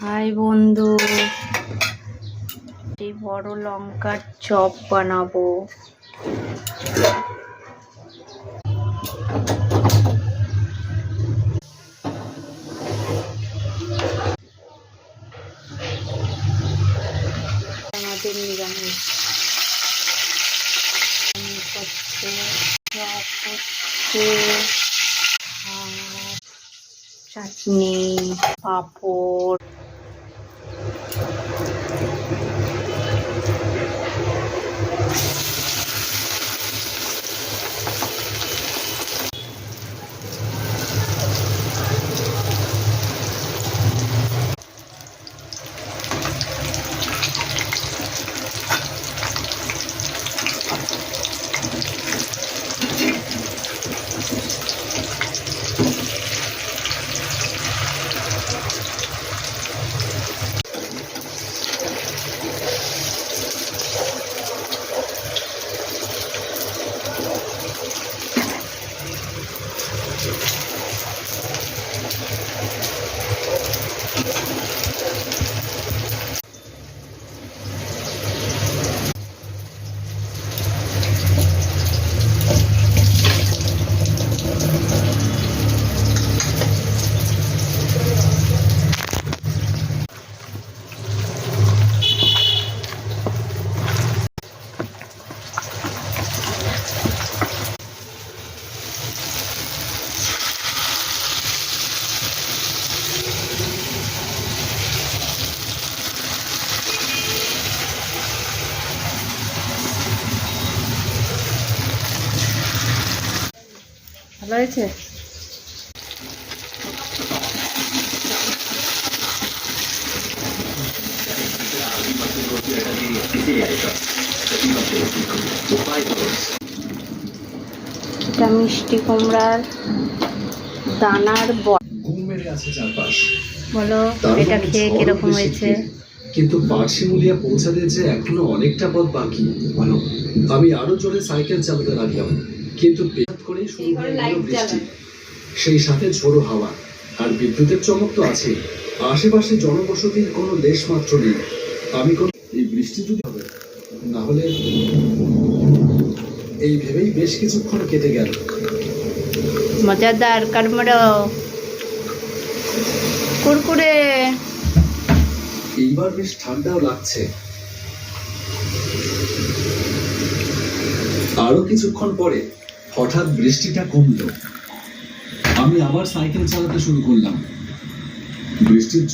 High বন্ধু, এই বড় লঙ্কার চপ বানাবো। আমাদের নিরামিষ হচ্ছে, চপ হচ্ছে, চাটনি, পাঁপড়। ভালো হয়েছে? এটা মিষ্টি কুমড়ার দানার বলো, এটা খেয়ে কিরকম হয়েছে? কিন্তু পার্সিমুলিয়া পৌঁছাতে যে এখনো অনেকটা পথ বাকি। ভালো, আমি আরো জোরে সাইকেল চালাতে লাগলাম, কিন্তু হঠাৎ করেই শুরু হয়ে গেল বৃষ্টি, সেই সাথে ঝোড়ো হাওয়া আর বিদ্যুতের চমক তো আছে। আশেপাশে জনবসতির কোনো লেশ মাত্র নেই। আমি এই বৃষ্টি যদি হবে না হলে, এই ভেবেই বেশ কিছুক্ষণ কেটে গেল। মজাদার কারমড়ো কুরকুরে। এইবার বেশ ঠান্ডাও লাগছে। আরো কিছুক্ষণ পরে হঠাৎ বৃষ্টিটা কমলো। আমি আবার সাইকেল চালাতে শুরু করলাম। বৃষ্টির